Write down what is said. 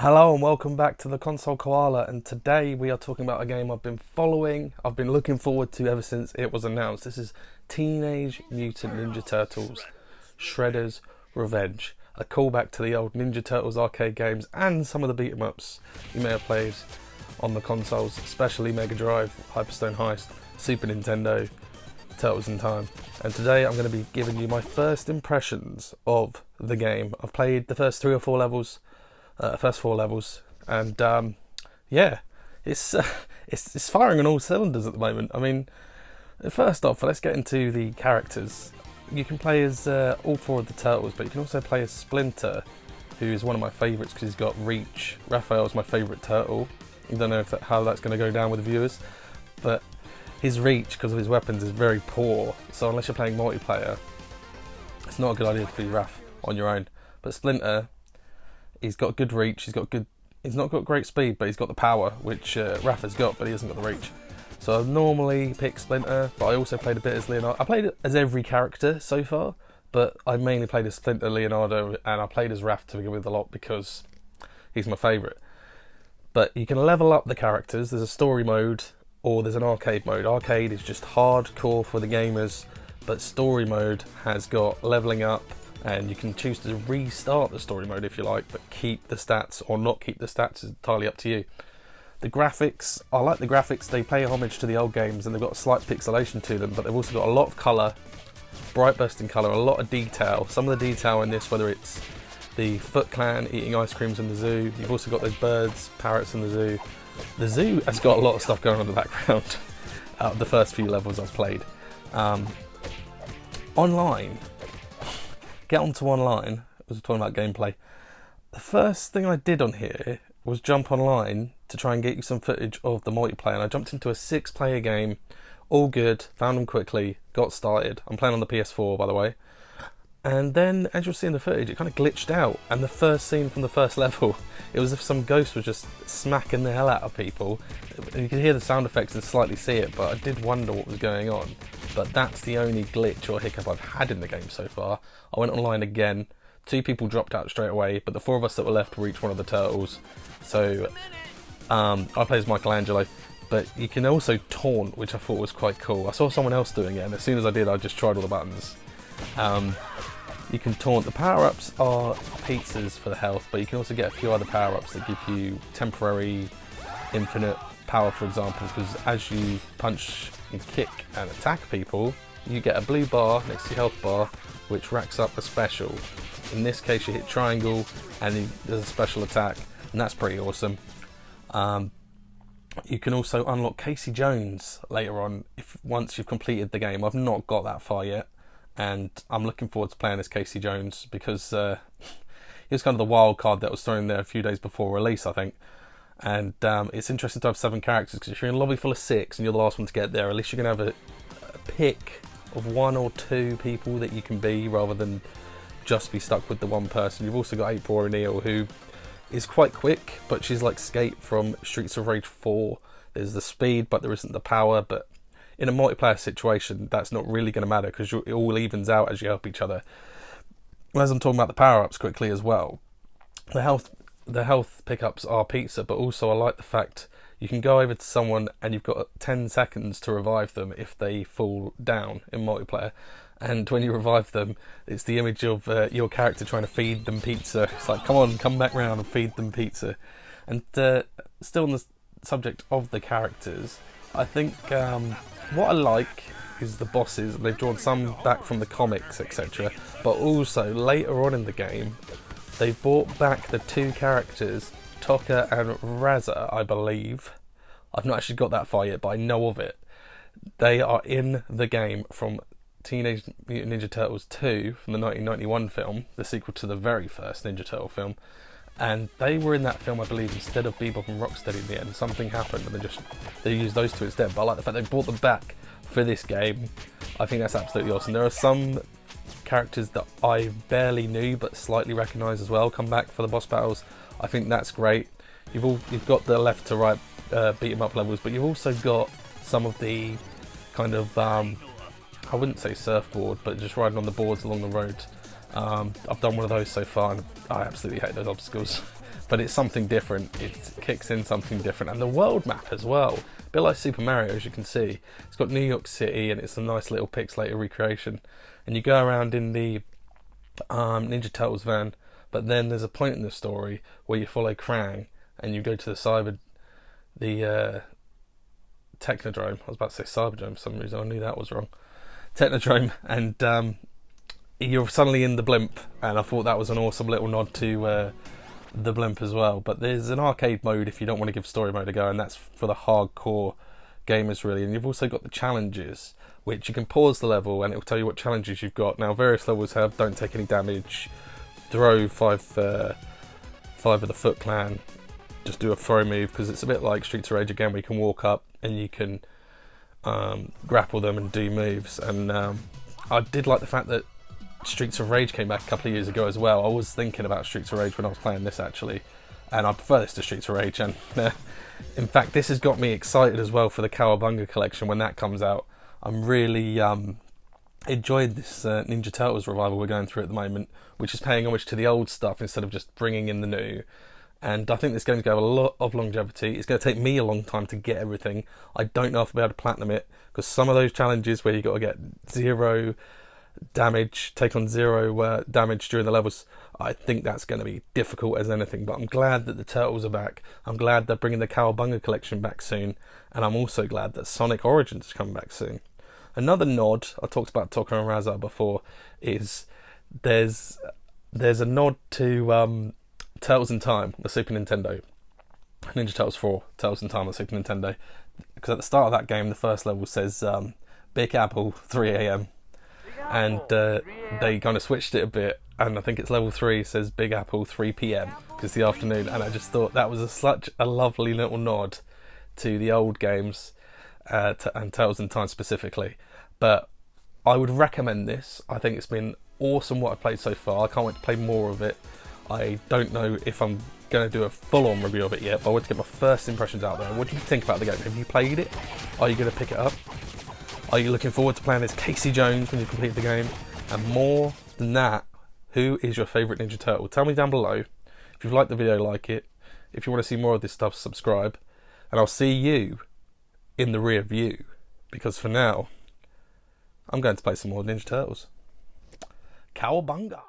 Hello and welcome back to the console Koala, and today we are talking about a game I've been following, I've been looking forward to ever since it was announced. This is Teenage Mutant Ninja Turtles Shredder's Revenge, a callback to the old Ninja Turtles arcade games and some of the beat 'em ups you may have played on the consoles, especially Mega Drive, Hyperstone Heist, Super Nintendo, Turtles in Time. And today I'm going to be giving you my first impressions of the game. I've played the first first four levels, and yeah, it's it's firing on all cylinders at the moment. I mean, first off, let's get into the characters. You can play as all four of the turtles, but you can also play as Splinter, who is one of my favourites because he's got reach. Raphael's my favourite turtle. I don't know how that's going to go down with the viewers, but his reach, because of his weapons, is very poor. So unless you're playing multiplayer, it's not a good idea to be Raph on your own. But Splinter, he's got good reach, he's not got great speed, but he's got the power, which Raph has got, but he hasn't got the reach. So I normally pick Splinter, but I also played a bit as Leonardo. I played as every character so far, but I mainly played as Splinter, Leonardo, and I played as Raph to begin with a lot because he's my favourite. But you can level up the characters. There's a story mode, or there's an arcade mode. Arcade is just hardcore for the gamers, but story mode has got leveling up, and you can choose to restart the story mode if you like, but keep the stats or not keep the stats is entirely up to you. The graphics, I like the graphics. They pay homage to the old games and they've got a slight pixelation to them, but they've also got a lot of colour, bright bursting colour, a lot of detail. Some of the detail in this, whether it's the Foot Clan eating ice creams in the zoo, you've also got those birds, parrots in the zoo. The zoo has got a lot of stuff going on in the background out of the first few levels I've played. Online, get onto online, I was talking about gameplay. The first thing I did on here was jump online to try and get you some footage of the multiplayer, and I jumped into a 6-player game, all good, found them quickly, got started. I'm playing on the PS4, by the way. And then, as you'll see in the footage, it kind of glitched out, and the first scene from the first level, it was as if some ghost was just smacking the hell out of people. And you could hear the sound effects and slightly see it, but I did wonder what was going on. But that's the only glitch or hiccup I've had in the game so far. I went online again, 2 people dropped out straight away, but the 4 of us that were left were each one of the turtles. So I played as Michelangelo, but you can also taunt, which I thought was quite cool. I saw someone else doing it, and as soon as I did, I just tried all the buttons. You can taunt. The power-ups are pizzas for the health, but you can also get a few other power-ups that give you temporary infinite power, for example, because as you punch and kick and attack people, you get a blue bar next to your health bar, which racks up a special. In this case, you hit triangle and there's a special attack, and that's pretty awesome. You can also unlock Casey Jones later on once you've completed the game. I've not got that far yet, and I'm looking forward to playing as Casey Jones because he was kind of the wild card that was thrown there a few days before release, I think. And it's interesting to have 7 characters, because if you're in a lobby full of 6 and you're the last one to get there, at least you're going to have a pick of 1 or 2 people that you can be, rather than just be stuck with the one person. You've also got April O'Neil, who is quite quick, but she's like Skate from Streets of Rage 4. There's the speed, but there isn't the power. But in a multiplayer situation, that's not really going to matter, because it all evens out as you help each other. As I'm talking about the power-ups quickly as well, the health pickups are pizza, but also I like the fact you can go over to someone and you've got 10 seconds to revive them if they fall down in multiplayer. And when you revive them, it's the image of your character trying to feed them pizza. It's like, come on, come back round and feed them pizza. And still on the subject of the characters, I think what I like is the bosses. They've drawn some back from the comics, etc. But also, later on in the game, they've brought back the 2 characters, Tokka and Razza, I believe. I've not actually got that far yet, but I know of it. They are in the game from Teenage Mutant Ninja Turtles 2 from the 1991 film, the sequel to the very first Ninja Turtle film. And they were in that film, I believe, instead of Bebop and Rocksteady in the end. Something happened and they used those 2 instead. But I like the fact they brought them back for this game. I think that's absolutely awesome. There are some characters that I barely knew but slightly recognised as well come back for the boss battles. I think that's great. You've got the left to right beat 'em up levels, but you've also got some of the kind of I wouldn't say surfboard, but just riding on the boards along the road. I've done one of those so far, and I absolutely hate those obstacles. but it's something different. It kicks in something different, and the world map as well, a bit like Super Mario, as you can see. It's got New York City, and it's a nice little pixelated recreation. And you go around in the Ninja Turtles van, but then there's a point in the story where you follow Krang, and you go to the Technodrome. I was about to say Cyberdrome for some reason. I knew that was wrong. Technodrome, and you're suddenly in the blimp, and I thought that was an awesome little nod to the blimp as well. But there's an arcade mode if you don't want to give story mode a go, and that's for the hardcore gamers really. And you've also got the challenges, which you can pause the level and it will tell you what challenges you've got. Now various levels have don't take any damage, throw five of the Foot Clan, just do a throw move, because it's a bit like Streets of Rage again, where you can walk up and you can grapple them and do moves. And I did like the fact that Streets of Rage came back a couple of years ago as well. I was thinking about Streets of Rage when I was playing this actually, and I prefer this to Streets of Rage. And in fact, this has got me excited as well for the Cowabunga collection when that comes out. I'm really enjoyed this Ninja Turtles revival we're going through at the moment, which is paying homage to the old stuff instead of just bringing in the new. And I think this game's going to have a lot of longevity. It's going to take me a long time to get everything. I don't know if I'll be able to platinum it, because some of those challenges where you've got to get 0 damage, take on 0 damage during the levels, I think that's going to be difficult as anything. But I'm glad that the Turtles are back. I'm glad they're bringing the Cowabunga collection back soon. And I'm also glad that Sonic Origins is coming back soon. Another nod, I talked about Tokka and Razar before, is there's a nod to Turtles in Time, the Super Nintendo. Ninja Turtles 4, Turtles in Time, the Super Nintendo. Because at the start of that game, the first level says Big Apple 3 AM. And they kind of switched it a bit, and I think it's level 3 says Big Apple 3 PM, because it's the afternoon. And I just thought that was such a lovely little nod to the old games, and Turtles in Time specifically. But I would recommend this. I think it's been awesome what I've played so far. I can't wait to play more of it. I don't know if I'm going to do a full-on review of it yet, but I want to get my first impressions out there. What do you think about the game? Have you played it? Are you going to pick it up? Are you looking forward to playing as Casey Jones when you complete the game? And more than that, who is your favourite Ninja Turtle? Tell me down below. If you've liked the video, like it. If you want to see more of this stuff, subscribe. And I'll see you in the rear view, because for now, I'm going to play some more Ninja Turtles. Cowabunga!